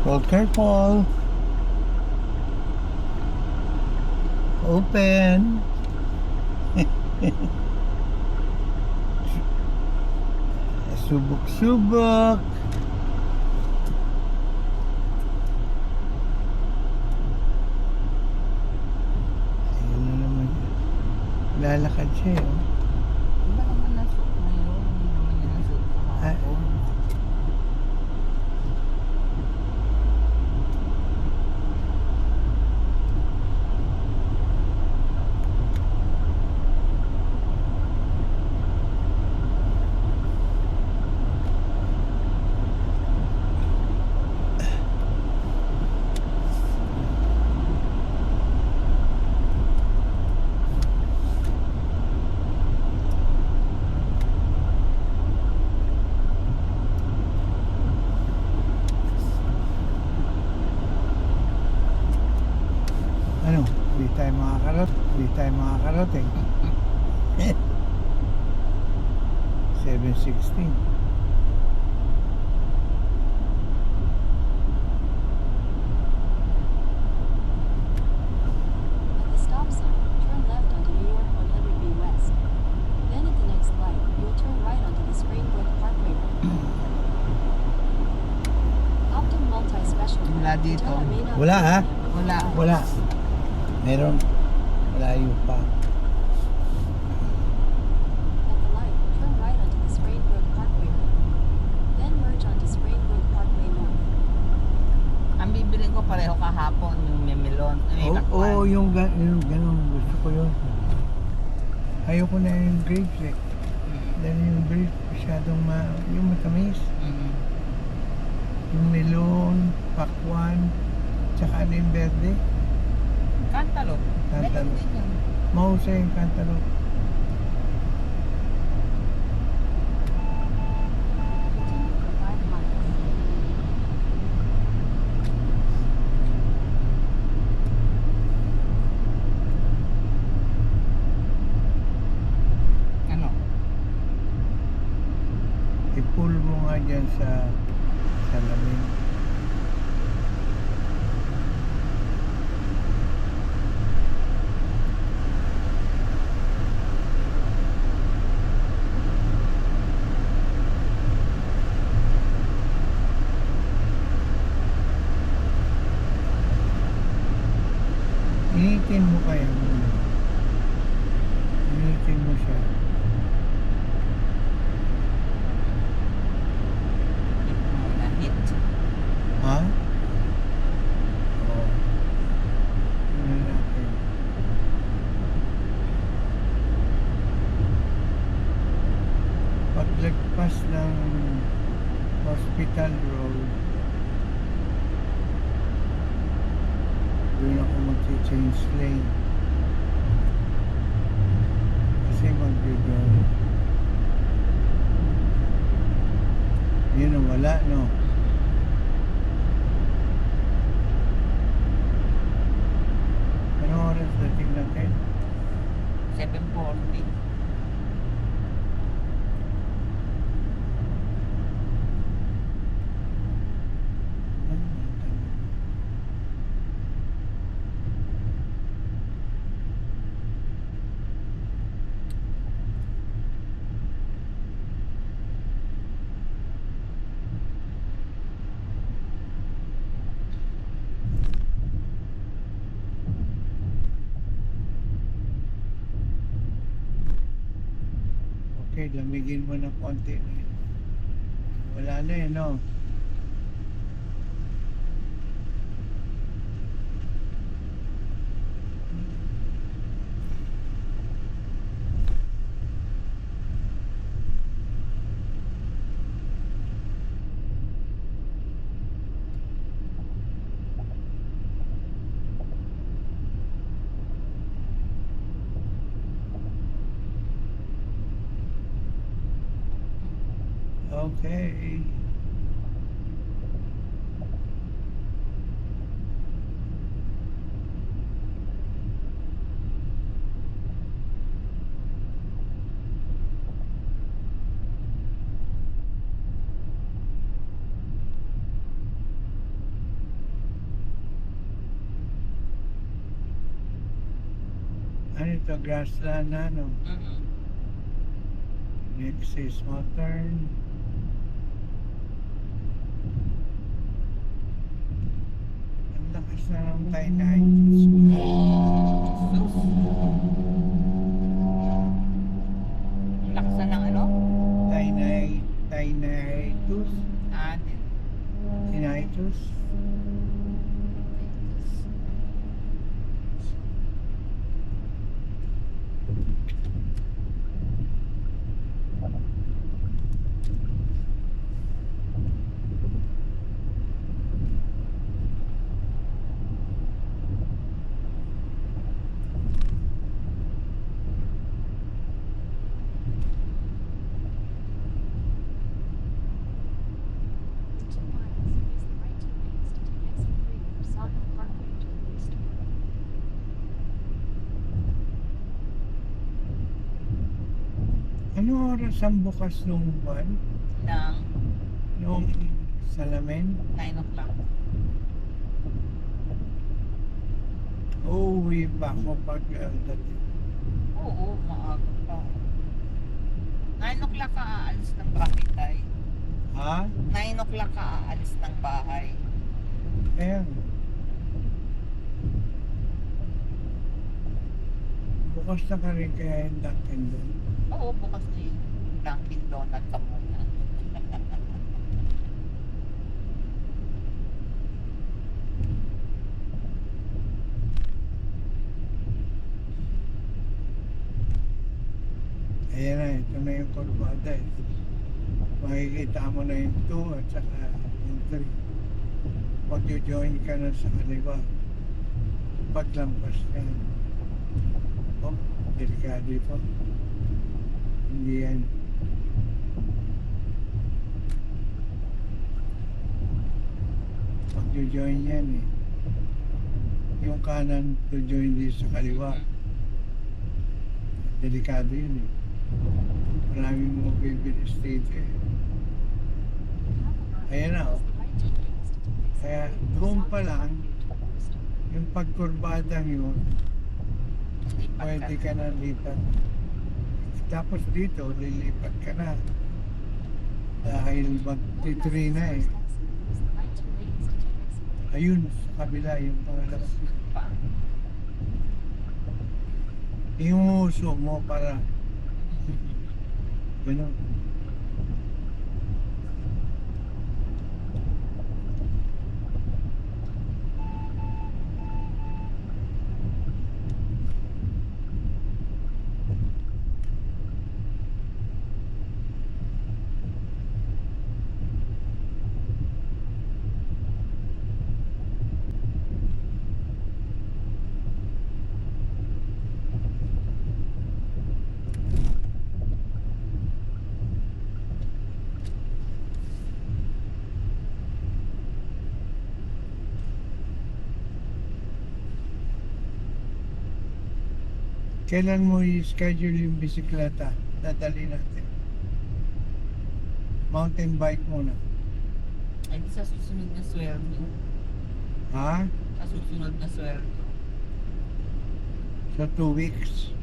Hold careful. Open. Subok-subok. Ayun na naman. Lalakad siya, oh. Iba naman nasuot ngayon. Hindi naman niya nasuot kahapon. Ano? Di tayo makakarating. 7:16. At the stop sign, turn left onto New York 100B West. Then at the next light, you'll turn right onto the Springbrook Parkway Road. Optum Multi-Specialty. Wala dito. Toyota may not Wala, ha? Wala. Wala. Meron. Malayo pa. At the light, turn right onto the Springbrook Parkway Road. Then merge onto Springbrook Parkway North. Ang bibili ko pareho kahapon, yung may melon. May Oo, yung ganun. Gusto ko yun. Ayoko na yung grapes eh. Dahil yung grapes masyadong yung matamis. Yung melon, pakwan, tsaka ano yung verde. Cantaloupe. Melon Cantaloupe. din yun. Mahusay yung cantaloupe. Continue for 5 miles. Ano? I-pull mo nga dyan sa salamin. Initin mo kaya muna. Initin mo siya. Hit muna. Hit. Ha? Oo. Ano natin? Paglagpas ng Hospital Road, doon ako mag-change lane. Kasi mag-down. Yun ang wala, no? Anong oras dating natin? 7:40. Okay, lamigin mo ng konti. Wala na eh, no? Okay. Ito, grassland na, no? Mm-mm. Next is small turn. Ang lakas na ng tinnitus. Sus. Ang lakas na ng ano? Tinnitus. Ah, Tinnitus. In 2 miles, use the right two lanes to take exit 3 for Sawmill Parkway to the east. Ano oras ang bukas nung buwan? ng Nung salamin? 9 o'clock. Uuwi pa ako pag dating. Oo, maaga pa. 9 o'clock ka aalis ng bahay, tay. Ha? 9 o'clock ka aalis ng bahay. Ayan. Bukas na ka rin kaya yung Dunkin' doon. Oo, bukas na yung Dunkin' Donut ka muna. Ayan na, ito na yung kurbada eh. Makikita mo na yung 2 at saka yung 3. Pag-join ka na sa kaliwa, paglampas ka. Oh, delikado ito. Hindi yan. Pag-join yan eh. Yung kanan to join din sa kaliwa. Delikado yun eh. Maraming mga bibilis dito eh. Ayan na, oh. Kaya doon pa lang, yung pagkurbadang yun, pwede ka na lipat. Tapos dito, lilipat ka na. Dahil magti-3 na eh. Ayun, sa kabila, yung pangalawang. Pa. Yung uso mo para gano'n. Kailan mo i-schedule yung bisikleta? Dadali natin. Mountain bike muna. Ay, di sa susunod na sweldo. Ha? Sa susunod na sweldo. Sa 2 weeks.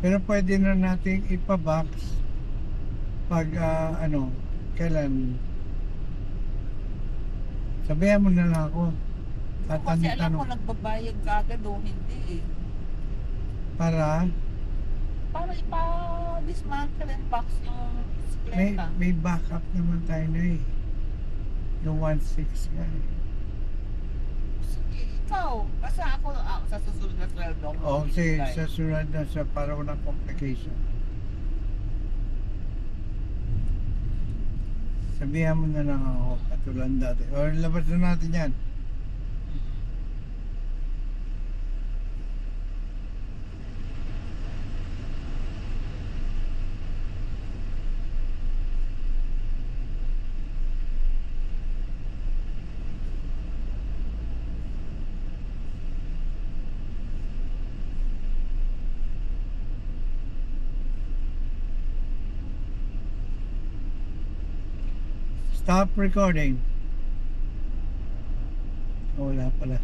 Pero pwede na nating ipabox pag kailan. Sabihan mo na lang ako. Kasi alam ko Tatanong nagbabayad ka agad o hindi eh. para Para ipa-dismantle and box yung bisikleta. may backup naman tayo na eh. Yung 1.6 nga eh. Sige, ikaw. Basta ako sa susunod na sweldo. O sige, magbibigay. sa sunod na sa para walang complication. Sabihan mo na lang ako katulad dati. O labas na natin yan. Stop recording. Wala pala.